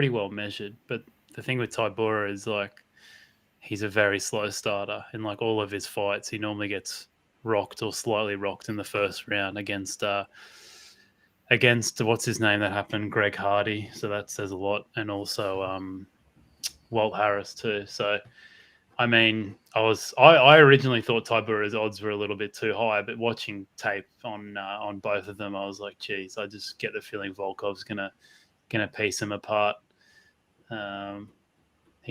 well measured, but the thing with Tybura is like he's a very slow starter. In like all of his fights, he normally gets rocked or slightly rocked in the first round against what's his name that happened, Greg Hardy. So that says a lot, and also Walt Harris too. So I mean, I originally thought Tybura's odds were a little bit too high, but watching tape on both of them, I was like, geez, I just get the feeling Volkov's gonna piece him apart.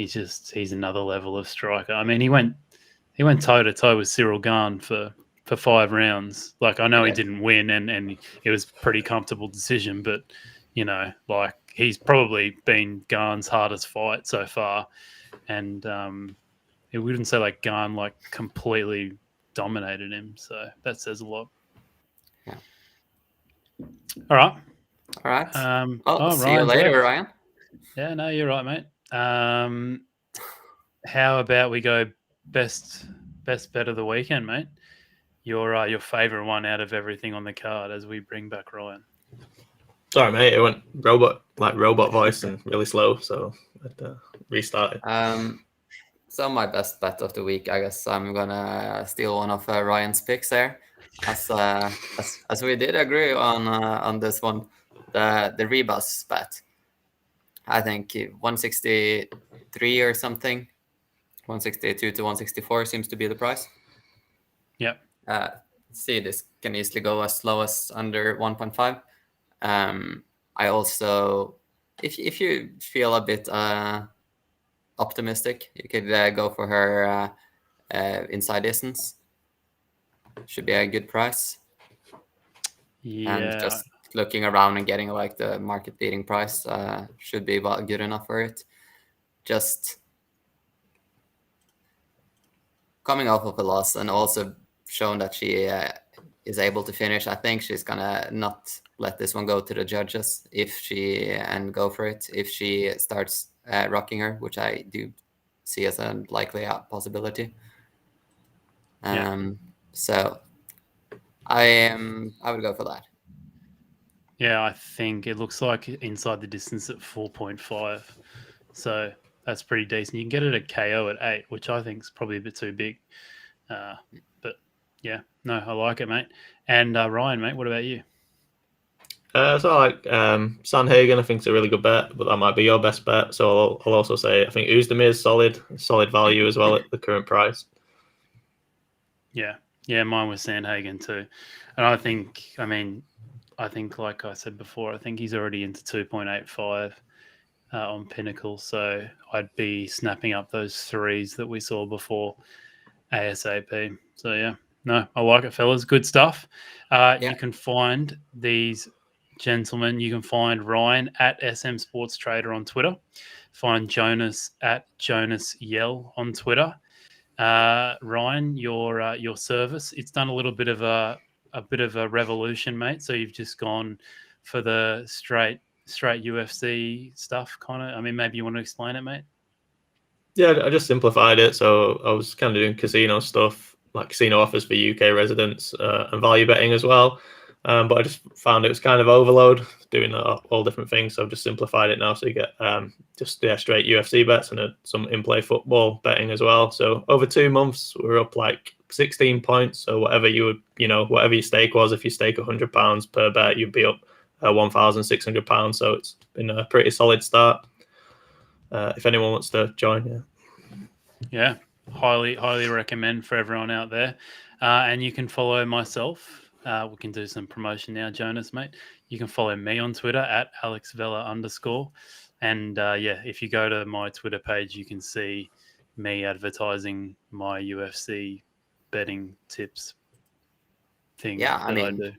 he's another level of striker. I mean, he went toe to toe with Cyril Gane for 5 rounds. Like, I know he didn't win, and it was a pretty comfortable decision, but like, he's probably been Gane's hardest fight so far, and it wouldn't say like Gane like completely dominated him, so that says a lot. Yeah. All right. See you later, Ryan. Yeah, no, you're right, mate. How about we go best bet of the weekend, mate? Your favorite one out of everything on the card as we bring back Ryan. Sorry, mate. It went robot voice and really slow, so I had to restart it. So my best bet of the week, I guess I'm gonna steal one of Ryan's picks there, as we did agree on this one, the Ribas bet. I think 163 or something, 162 to 164 seems to be the price. Yep. See, this can easily go as low as under 1.5. I also, if you feel a bit optimistic, you could go for her inside distance. Should be a good price. Yeah. And just looking around and getting like the market beating price should be about good enough for it. Just coming off of a loss and also shown that she is able to finish. I think she's gonna not let this one go to the judges and go for it if she starts rocking her, which I do see as a likely possibility. So I would go for that. Yeah, I think it looks like inside the distance at 4.5. So that's pretty decent. You can get it at KO at 8, which I think is probably a bit too big. But yeah, no, I like it, mate. And Ryan, mate, what about you? So I like Sandhagen. I think it's a really good bet, but that might be your best bet. So I'll also say I think Oezdemir is solid value as well at the current price. Yeah, mine was Sandhagen too. And I think, like I said before, I think he's already into 2.85 on Pinnacle. So I'd be snapping up those 3s that we saw before ASAP. So yeah, no, I like it, fellas. Good stuff. You can find these gentlemen. You can find Ryan at SM Sports Trader on Twitter. Find Jonas at Jonas Yell on Twitter. Ryan, your service, it's done a little bit of a revolution, mate. So you've just gone for the straight UFC stuff, kind of. I mean, maybe you want to explain it, mate? Yeah, I just simplified it. So I was kind of doing casino stuff, like casino offers for UK residents and value betting as well. But I just found it was kind of overload doing all different things. So I've just simplified it now. So you get straight UFC bets and some in-play football betting as well. So over 2 months, we're up like 16 points. So whatever your stake was, if you stake £100 per bet, you'd be up £1,600. So it's been a pretty solid start. If anyone wants to join, yeah, highly recommend for everyone out there. And you can follow myself. We can do some promotion now, Jonas, mate. You can follow me on Twitter at AlexVella_. And if you go to my Twitter page, you can see me advertising my UFC betting tips thing I do.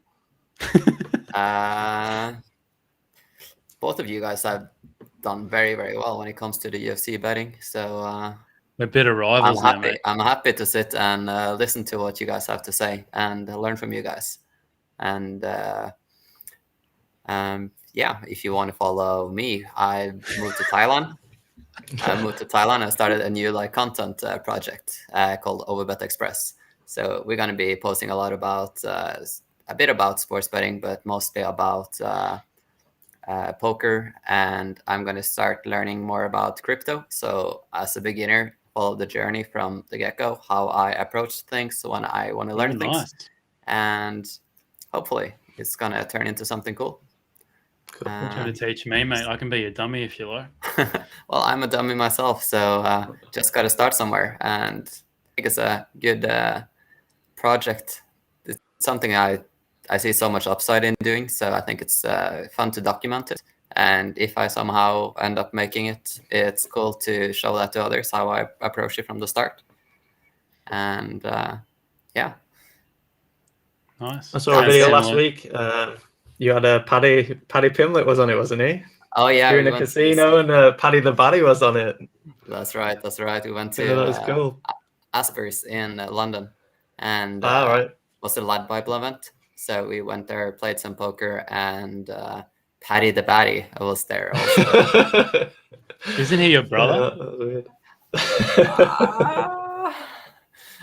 Both of you guys have done very, very well when it comes to the UFC betting. So we're bitter rivals now, mate. I'm happy to sit and listen to what you guys have to say and learn from you guys. And if you want to follow me, I moved to Thailand. I started a new content project called Overbet Express. So we're going to be posting a bit about sports betting, but mostly about poker. And I'm going to start learning more about crypto. So as a beginner, follow the journey from the get-go, how I approach things when I want to learn things. And hopefully it's going to turn into something cool. Try to teach me, mate. I can be a dummy if you like. Well, I'm a dummy myself, so just got to start somewhere. And I think it's a good project. It's something I see so much upside in doing, so I think it's fun to document it And if I somehow end up making it, it's cool to show that to others, how I approach it from the start. And yeah. Nice. I saw a video last week. You had a Paddy Pimlet was on it, wasn't he? Oh yeah, you're in a casino, and Paddy the Baddy was on it. That's right. We went to that was cool. Aspers in London, and right. was a Lad Bible event. So we went there, played some poker, and Paddy the Baddy was there also. Isn't he your brother? Yeah, that was weird.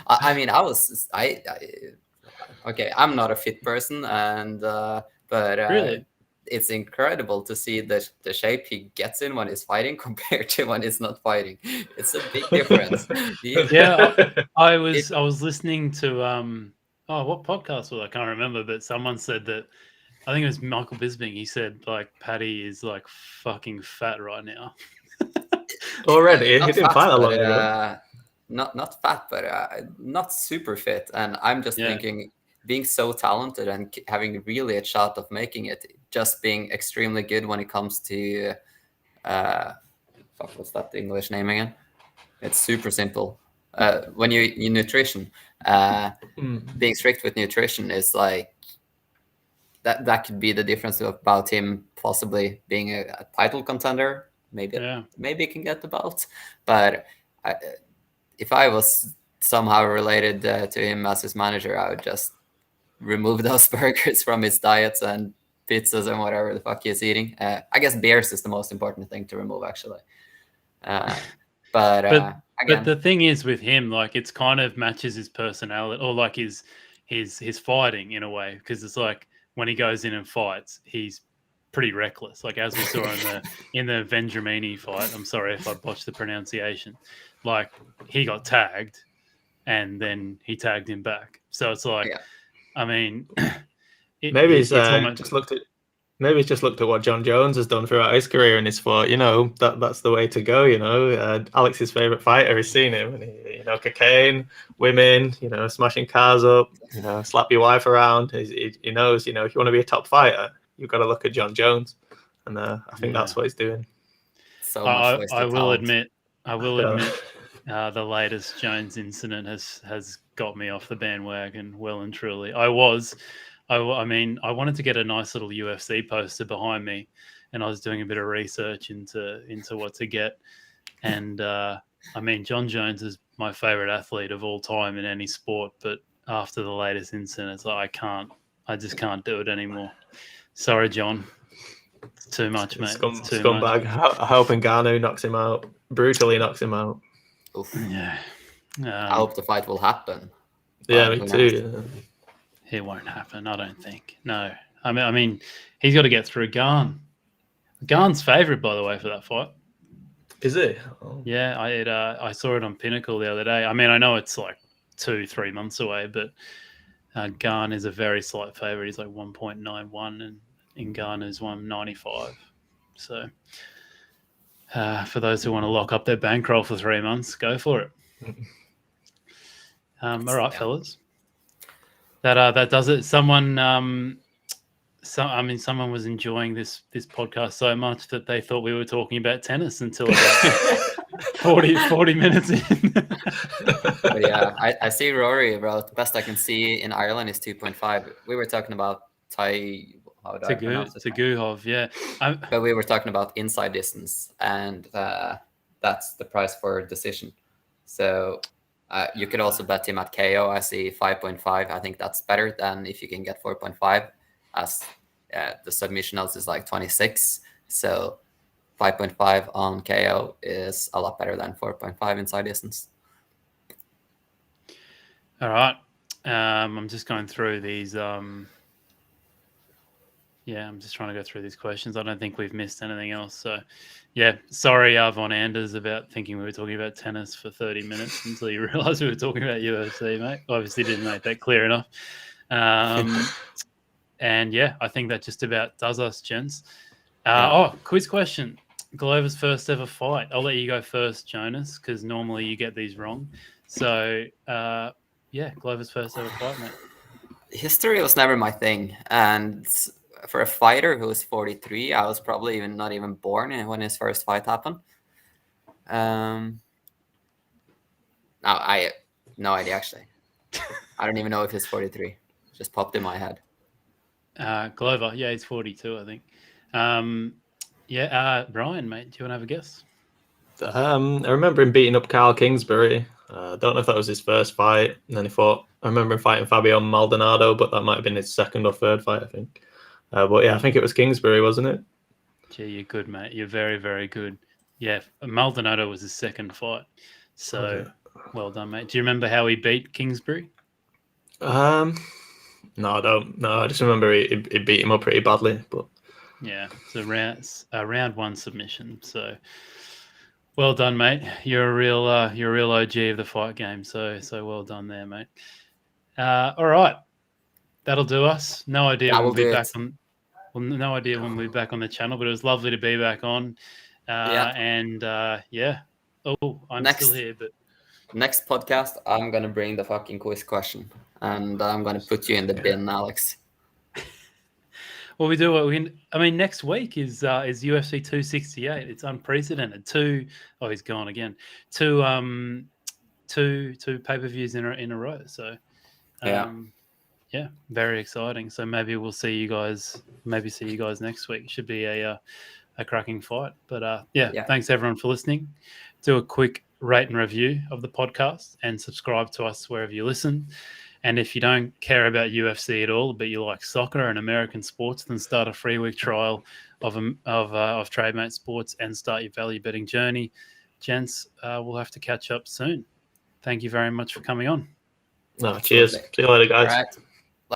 I mean, okay, I'm not a fit person, and but really, it's incredible to see the shape he gets in when he's fighting compared to when he's not fighting. It's a big difference. Yeah, I was listening to what podcast was I can't remember, but someone said that, I think it was Michael Bisping. He said like Paddy is like fucking fat right now. Already, he didn't fight a lot ago. Not fat, but not super fit. And I'm just thinking, being so talented and having really a shot of making it, just being extremely good when it comes to what's that English name again? It's super simple. When you nutrition, being strict with nutrition is like that could be the difference about him possibly being a title contender. Maybe he can get the belt, but if I was somehow related to him as his manager, I would just remove those burgers from his diets and pizzas and whatever the fuck he's eating. I guess beers is the most important thing to remove, actually. But the thing is with him, like, it's kind of matches his personality, or like his fighting in a way, because it's like when he goes in and fights, he's pretty reckless. Like as we saw in the Vendramini fight. I'm sorry if I botched the pronunciation. Like he got tagged, and then he tagged him back. So it's like, I mean, maybe he's just looked at what John Jones has done throughout his career, and he's thought, that's the way to go. Alex's favorite fighter has seen him, and cocaine, women, smashing cars up, slap your wife around. He knows, if you want to be a top fighter, you've got to look at John Jones, and I think that's what he's doing. So much I will admit, the latest Jones incident has got me off the bandwagon well and truly. I wanted to get a nice little UFC poster behind me, and I was doing a bit of research into what to get. And John Jones is my favorite athlete of all time in any sport, but after the latest incident, it's like I just can't do it anymore. Sorry, John. It's too much, mate. Scumbag. I hope Ngannou brutally knocks him out. Oof. Yeah. I hope the fight will happen. Yeah, me too. It won't happen, I don't think. No. I mean, he's got to get through Gane. Gane's favourite, by the way, for that fight. Is he? Oh. Yeah, I saw it on Pinnacle the other day. I mean, I know it's like 2-3 months away, but Gane is a very slight favourite. He's like 1.91, and Ngannou is 1.95. So for those who want to lock up their bankroll for 3 months, go for it. All right, fellas. That does it. Someone was enjoying this podcast so much that they thought we were talking about tennis until about 40 minutes in. But yeah, I see Rory wrote, best I can see in Ireland is 2.5. We were talking about Tukhugov, yeah. But we were talking about inside distance, and that's the price for decision. So you could also bet him at KO. I see 5.5. I think that's better than if you can get 4.5, as the submission odds is like 26. So 5.5 on KO is a lot better than 4.5 inside distance. All right. I'm just going through these. I'm just trying to go through these questions. I don't think we've missed anything else. So, yeah, sorry, Von Anders, about thinking we were talking about tennis for 30 minutes until you realised we were talking about UFC, mate. Obviously didn't make that clear enough. And, yeah, I think that just about does us, gents. Quiz question. Glover's first ever fight. I'll let you go first, Jonas, because normally you get these wrong. So, Glover's first ever fight, mate. History was never my thing, and for a fighter who was 43, I was probably not even born when his first fight happened. No, I no idea actually. I don't even know if he's 43. Just popped in my head. Glover, yeah, he's 42, I think. Ryan, mate, do you want to have a guess? I remember him beating up Carl Kingsbury. Don't know if that was his first fight. And then I remember him fighting Fabio Maldonado, but that might have been his second or third fight, I think. But yeah, I think it was Kingsbury, wasn't it? Gee, you're good, mate. You're very, very good. Yeah, Maldonado was his second fight. So, okay. Well done, mate. Do you remember how he beat Kingsbury? No, I don't. No, I just remember he beat him up pretty badly. But yeah, it's a round one submission. So, well done, mate. You're a real OG of the fight game. So well done there, mate. All right, that'll do us. No idea when we'll be back on. Well, no idea when we'll be back on the channel, but it was lovely to be back on. And yeah. Oh, I'm still here, but next podcast, I'm gonna bring the fucking quiz question, and I'm gonna put you in the bin, Alex. Well, we do what we can. I mean, next week is UFC 268. It's unprecedented. He's gone again. Two pay-per-views in a row. So, yeah, very exciting. So maybe we'll see you guys. Maybe see you guys next week. Should be a cracking fight. But thanks everyone for listening. Do a quick rate and review of the podcast and subscribe to us wherever you listen. And if you don't care about UFC at all, but you like soccer and American sports, then start a free week trial of TradeMate Sports and start your value betting journey. Gents, we'll have to catch up soon. Thank you very much for coming on. Cheers. See you later, guys. All right.